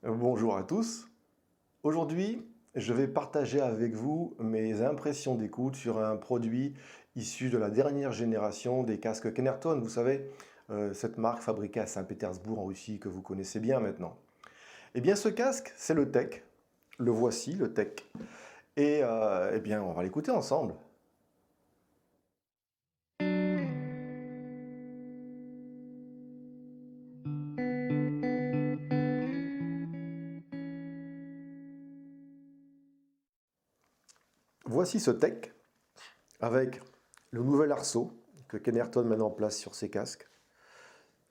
Bonjour à tous. Aujourd'hui, je vais partager avec vous mes impressions d'écoute sur un produit issu de la dernière génération des casques Kenerton. Vous savez, cette marque fabriquée à Saint-Pétersbourg en Russie que vous connaissez bien maintenant. Eh bien, ce casque, c'est le Tech. Le voici, le Tech. Et eh bien, on va l'écouter ensemble. Voici ce Tech avec le nouvel arceau que Kenerton met en place sur ses casques.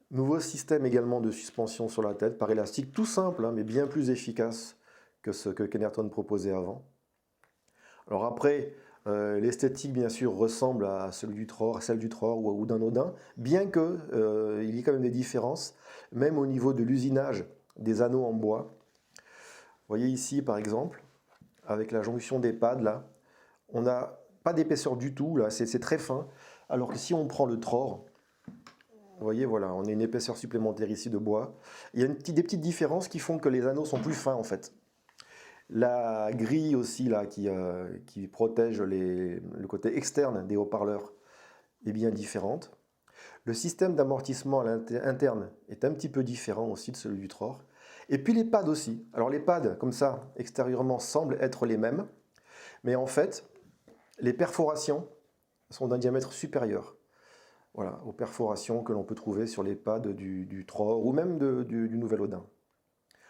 Nouveau système également de suspension sur la tête par élastique, tout simple, hein, mais bien plus efficace que ce que Kenerton proposait avant. Alors après, l'esthétique bien sûr ressemble à celle du Tror ou d'un Odin, bien que il y ait quand même des différences, même au niveau de l'usinage des anneaux en bois. Vous voyez ici par exemple, avec la jonction des pads là, on n'a pas d'épaisseur du tout, là c'est très fin, alors que si on prend le Tror, vous voyez, voilà, on a une épaisseur supplémentaire ici de bois. Il y a des petites différences qui font que les anneaux sont plus fins en fait. La grille aussi là, qui protège le côté externe des haut-parleurs est bien différente. Le système d'amortissement interne est un petit peu différent aussi de celui du Tror. Et puis les pads aussi. Alors les pads, comme ça, extérieurement, semblent être les mêmes. Mais en fait, les perforations sont d'un diamètre supérieur. Voilà, aux perforations que l'on peut trouver sur les pads du Tror ou même du Nouvel Odin.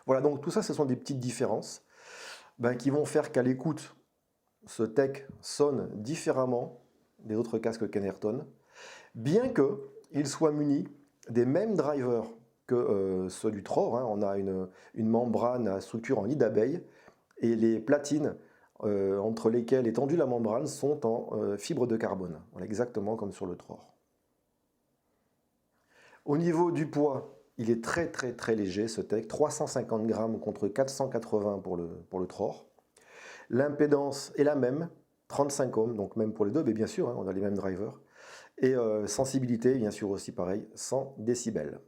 Voilà, donc tout ça, ce sont des petites différences qui vont faire qu'à l'écoute, ce Tech sonne différemment des autres casques Kenerton, bien qu'il soit muni des mêmes drivers que ceux du Tror. Hein. On a une membrane à structure en nid d'abeille et les platines entre lesquelles est tendue la membrane sont en fibre de carbone, voilà, exactement comme sur le Tror. Au niveau du poids, il est très léger ce Tech, 350 grammes contre 480 pour le Tror. L'impédance est la même, 35 ohms, donc même pour les deux, mais bien sûr, hein, on a les mêmes drivers. Et sensibilité, bien sûr aussi pareil, 100 décibels.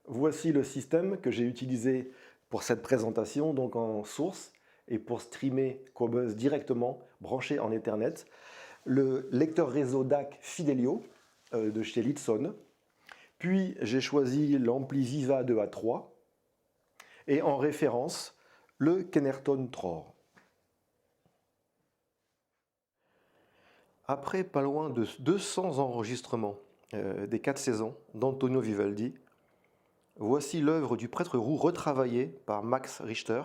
Voici le système que j'ai utilisé pour cette présentation, donc en source, et pour streamer Qobuz directement, branché en Ethernet. Le lecteur réseau DAC Fidelio de chez Litson. Puis j'ai choisi l'ampli Viva 2A3 et en référence le Kenerton Tror. Après pas loin de 200 enregistrements des 4 saisons d'Antonio Vivaldi, voici l'œuvre du prêtre roux retravaillée par Max Richter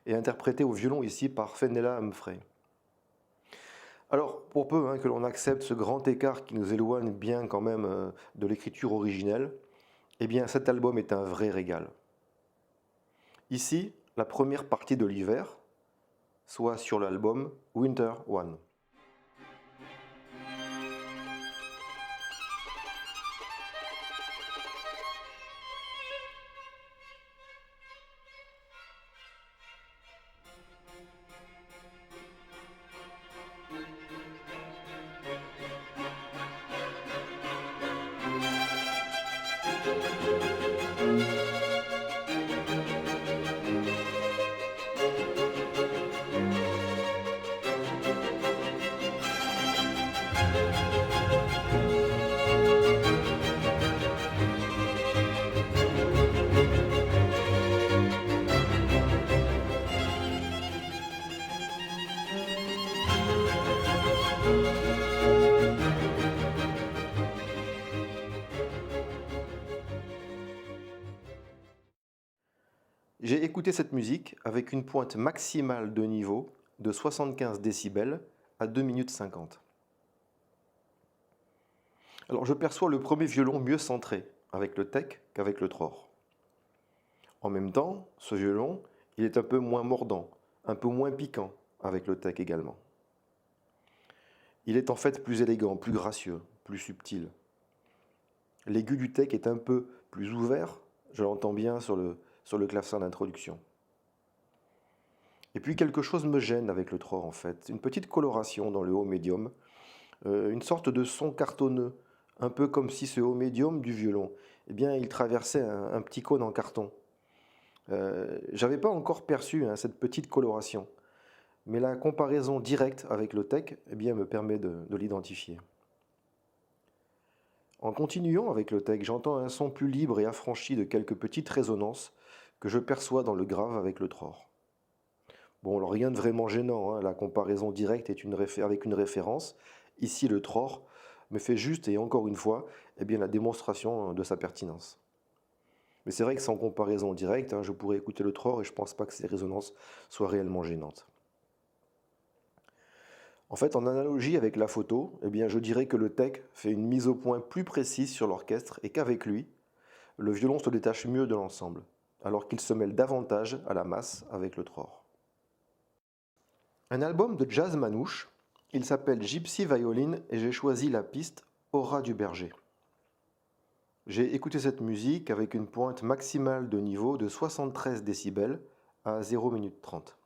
et interprétée au violon ici par Fenella Humphrey. Alors, pour peu que l'on accepte ce grand écart qui nous éloigne bien quand même de l'écriture originelle, eh bien cet album est un vrai régal. Ici, la première partie de l'hiver, soit sur l'album Winter One. J'ai écouté cette musique avec une pointe maximale de niveau de 75 décibels à 2 minutes 50. Alors je perçois le premier violon mieux centré avec le Tech qu'avec le Tror. En même temps, ce violon, il est un peu moins mordant, un peu moins piquant avec le Tech également. Il est en fait plus élégant, plus gracieux, plus subtil. L'aigu du Tech est un peu plus ouvert, je l'entends bien sur le clavecin d'introduction. Et puis quelque chose me gêne avec le Tror en fait, une petite coloration dans le haut médium, une sorte de son cartonneux, un peu comme si ce haut médium du violon eh bien, il traversait un petit cône en carton. J'avais pas encore perçu cette petite coloration, mais la comparaison directe avec le tech eh bien, me permet de l'identifier. En continuant avec le tech, j'entends un son plus libre et affranchi de quelques petites résonances que je perçois dans le grave avec le tror. Bon, alors rien de vraiment gênant, la comparaison directe est avec une référence. Ici, le tror me fait juste et encore une fois eh bien, la démonstration de sa pertinence. Mais c'est vrai que sans comparaison directe, je pourrais écouter le tror et je ne pense pas que ces résonances soient réellement gênantes. En fait, en analogie avec la photo, eh bien, je dirais que le tech fait une mise au point plus précise sur l'orchestre et qu'avec lui, le violon se détache mieux de l'ensemble, alors qu'il se mêle davantage à la masse avec le tror. Un album de jazz manouche, il s'appelle Gypsy Violin et j'ai choisi la piste Aura du berger. J'ai écouté cette musique avec une pointe maximale de niveau de 73 décibels à 0 minute 30.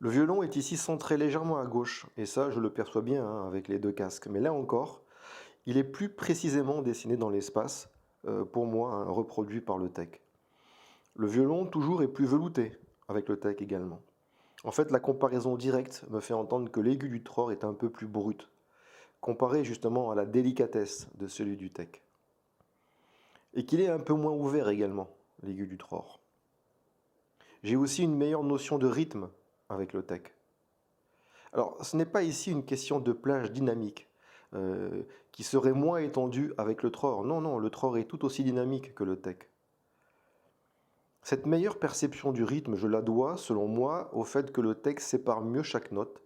Le violon est ici centré légèrement à gauche, et ça je le perçois bien avec les deux casques. Mais là encore, il est plus précisément dessiné dans l'espace, pour moi, reproduit par le tech. Le violon toujours est plus velouté, avec le tech également. En fait, la comparaison directe me fait entendre que l'aigu du tror est un peu plus brut, comparé justement à la délicatesse de celui du tech. Et qu'il est un peu moins ouvert également, l'aigu du tror. J'ai aussi une meilleure notion de rythme avec le tech. Alors, ce n'est pas ici une question de plage dynamique, qui serait moins étendue avec le tror. Non, non, le tror est tout aussi dynamique que le tech. Cette meilleure perception du rythme, je la dois, selon moi, au fait que le tech sépare mieux chaque note,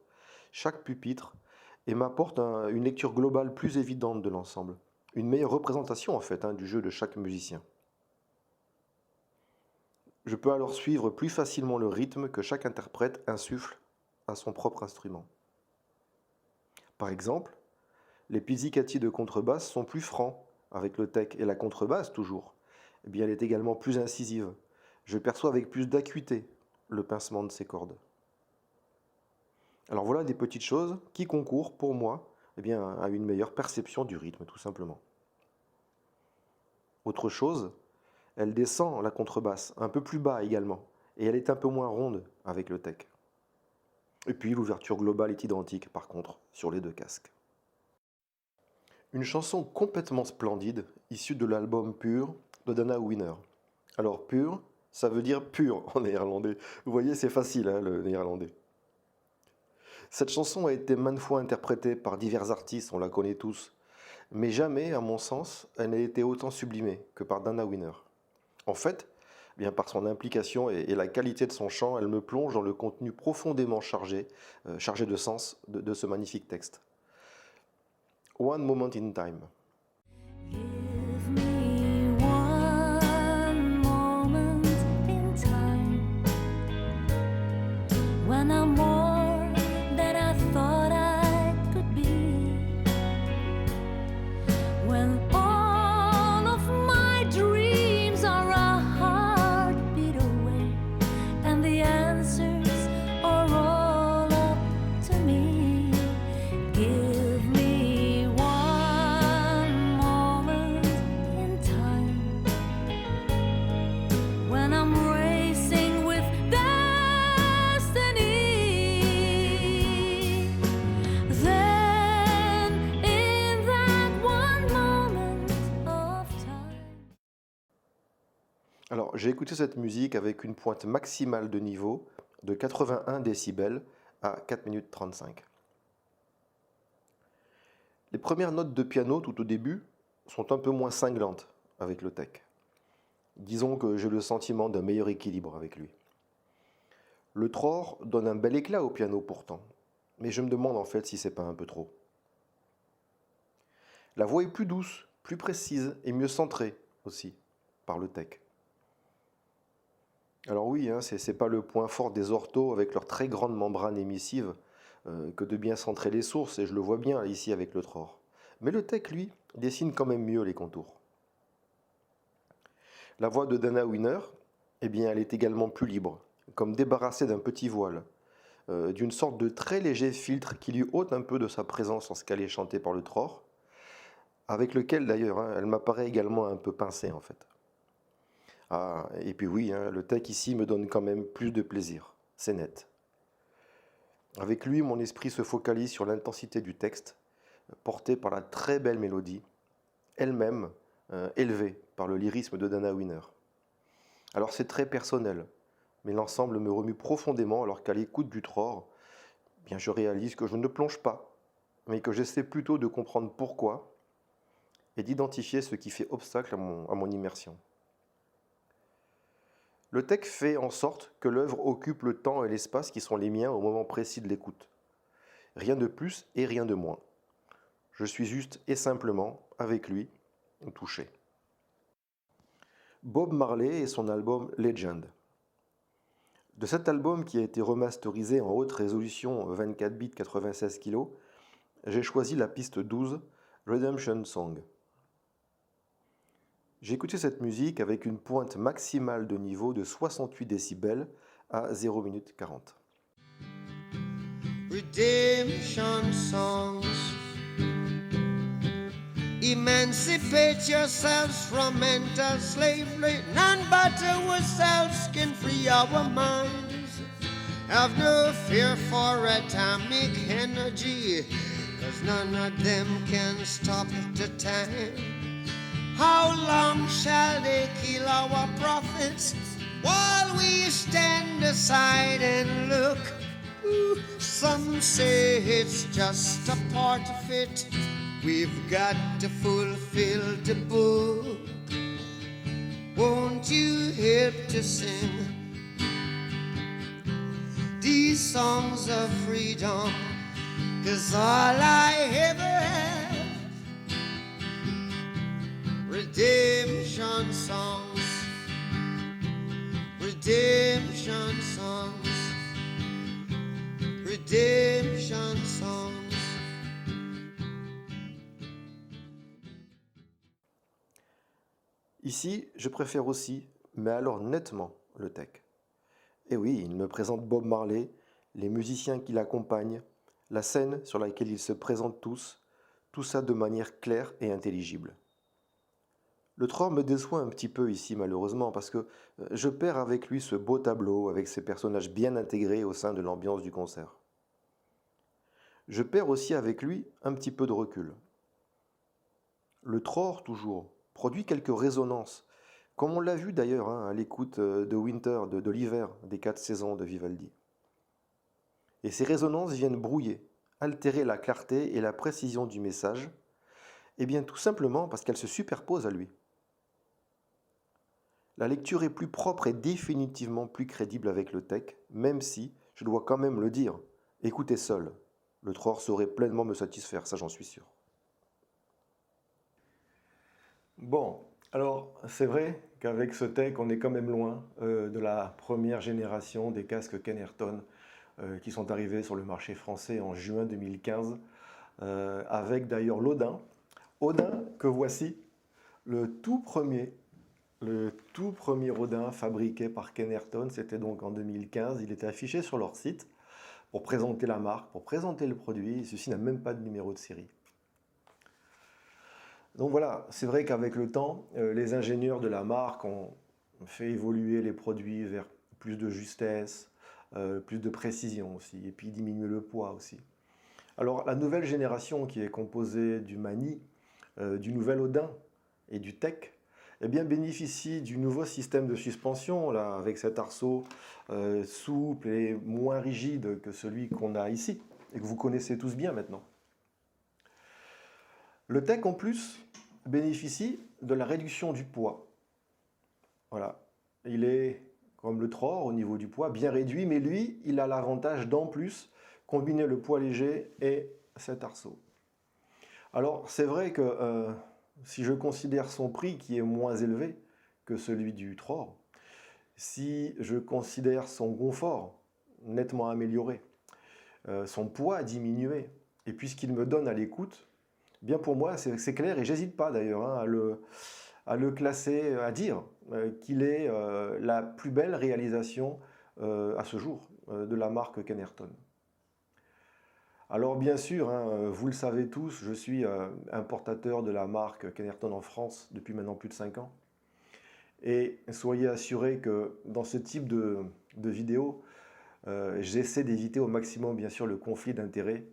chaque pupitre, et m'apporte une lecture globale plus évidente de l'ensemble. Une meilleure représentation, en fait, du jeu de chaque musicien. Je peux alors suivre plus facilement le rythme que chaque interprète insuffle à son propre instrument. Par exemple, les pizzicati de contrebasse sont plus francs avec le tech, et la contrebasse, toujours, eh bien, elle est également plus incisive. Je perçois avec plus d'acuité le pincement de ces cordes. Alors voilà des petites choses qui concourent pour moi eh bien, à une meilleure perception du rythme, tout simplement. Autre chose, elle descend la contrebasse un peu plus bas également, et elle est un peu moins ronde avec le tech. Et puis l'ouverture globale est identique par contre sur les deux casques. Une chanson complètement splendide, issue de l'album Pur de Dana Winner. Alors Pur, ça veut dire pur en néerlandais. Vous voyez, c'est facile le néerlandais. Cette chanson a été maintes fois interprétée par divers artistes, on la connaît tous, mais jamais, à mon sens, elle n'a été autant sublimée que par Dana Winner. En fait, bien par son implication et la qualité de son chant, elle me plonge dans le contenu profondément chargé de sens de ce magnifique texte. One Moment in Time. Give me one moment in time when I'm more than I thought I could be, when all of my dreams are a heartbeat away and the answers are all up to me. Give me one moment in time when I'm racing with destiny. Then in that one moment of time. Alors, j'ai écouté cette musique avec une pointe maximale de niveau de 81 décibels à 4 minutes 35. Les premières notes de piano tout au début sont un peu moins cinglantes avec le tech. Disons que j'ai le sentiment d'un meilleur équilibre avec lui. Le tror donne un bel éclat au piano pourtant, mais je me demande en fait si c'est pas un peu trop. La voix est plus douce, plus précise et mieux centrée aussi par le Tech. Alors oui, hein, c'est pas le point fort des orthos avec leur très grande membrane émissive que de bien centrer les sources, et je le vois bien ici avec le Tror. Mais le Tech, lui, dessine quand même mieux les contours. La voix de Dana Winner, eh bien, elle est également plus libre, comme débarrassée d'un petit voile, d'une sorte de très léger filtre qui lui ôte un peu de sa présence en ce qu'elle est chantée par le Tror, avec lequel d'ailleurs hein, elle m'apparaît également un peu pincée en fait. Ah, et puis oui, hein, le Tech ici me donne quand même plus de plaisir, c'est net. Avec lui, mon esprit se focalise sur l'intensité du texte, porté par la très belle mélodie, elle-même élevée par le lyrisme de Dana Winner. Alors c'est très personnel, mais l'ensemble me remue profondément alors qu'à l'écoute du Tror, eh bien je réalise que je ne plonge pas, mais que j'essaie plutôt de comprendre pourquoi et d'identifier ce qui fait obstacle à mon immersion. Le Tech fait en sorte que l'œuvre occupe le temps et l'espace qui sont les miens au moment précis de l'écoute. Rien de plus et rien de moins. Je suis juste et simplement, avec lui, touché. Bob Marley et son album Legend. De cet album qui a été remasterisé en haute résolution 24 bits 96 kg, j'ai choisi la piste 12, Redemption Song. J'ai écouté cette musique avec une pointe maximale de niveau de 68 décibels à 0 minute 40. Redemption songs. Emancipate yourselves from mental slavery. None but ourselves can free our minds. Have no fear for atomic energy, 'cause none of them can stop the time. How long shall they kill our prophets while we stand aside and look? Ooh, some say it's just a part of it. We've got to fulfill the book. Won't you help to sing these songs of freedom? 'Cause all I ever have, redemption songs, redemption songs, redemption songs. Ici, je préfère aussi, mais alors nettement, le Tech. Et oui, il me présente Bob Marley, les musiciens qui l'accompagnent, la scène sur laquelle ils se présentent tous, tout ça de manière claire et intelligible. Le Tror me déçoit un petit peu ici malheureusement parce que je perds avec lui ce beau tableau avec ses personnages bien intégrés au sein de l'ambiance du concert. Je perds aussi avec lui un petit peu de recul. Le Tror, toujours, produit quelques résonances, comme on l'a vu d'ailleurs hein, à l'écoute de Winter, de l'hiver des 4 saisons de Vivaldi. Et ces résonances viennent brouiller, altérer la clarté et la précision du message, et bien tout simplement parce qu'elles se superposent à lui. La lecture est plus propre et définitivement plus crédible avec le Tech, même si, je dois quand même le dire, écoutez seul, le Tror saurait pleinement me satisfaire, ça j'en suis sûr. Bon, alors c'est vrai qu'avec ce Tech, on est quand même loin de la première génération des casques Kenerton qui sont arrivés sur le marché français en juin 2015, avec d'ailleurs l'Odin. Odin que voici, le tout premier Odin fabriqué par Kenerton, c'était donc en 2015. Il était affiché sur leur site pour présenter la marque, pour présenter le produit. Ceci n'a même pas de numéro de série. Donc voilà, c'est vrai qu'avec le temps, les ingénieurs de la marque ont fait évoluer les produits vers plus de justesse, plus de précision aussi, et puis diminuer le poids aussi. Alors la nouvelle génération qui est composée du Mani, du nouvel Odin et du Tech, eh bien, bénéficie du nouveau système de suspension, là, avec cet arceau souple et moins rigide que celui qu'on a ici, et que vous connaissez tous bien maintenant. Le Tech, en plus, bénéficie de la réduction du poids. Voilà. Il est, comme le Tror, au niveau du poids, bien réduit, mais lui, il a l'avantage d'en plus combiner le poids léger et cet arceau. Alors, c'est vrai que si je considère son prix qui est moins élevé que celui du Tror, si je considère son confort nettement amélioré, son poids diminué, et puis ce qu'il me donne à l'écoute, bien pour moi, c'est clair, et j'hésite pas d'ailleurs hein, à le classer, à dire qu'il est la plus belle réalisation à ce jour de la marque Kenerton. Alors bien sûr, hein, vous le savez tous, je suis importateur de la marque Kenerton en France depuis maintenant plus de 5 ans. Et soyez assurés que dans ce type de vidéo, j'essaie d'éviter au maximum bien sûr le conflit d'intérêts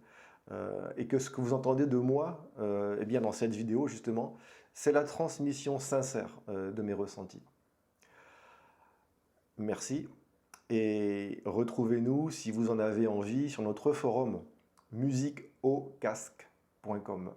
et que ce que vous entendez de moi, eh bien dans cette vidéo justement, c'est la transmission sincère de mes ressentis. Merci et retrouvez-nous si vous en avez envie sur notre forum musiqueaucasque.com.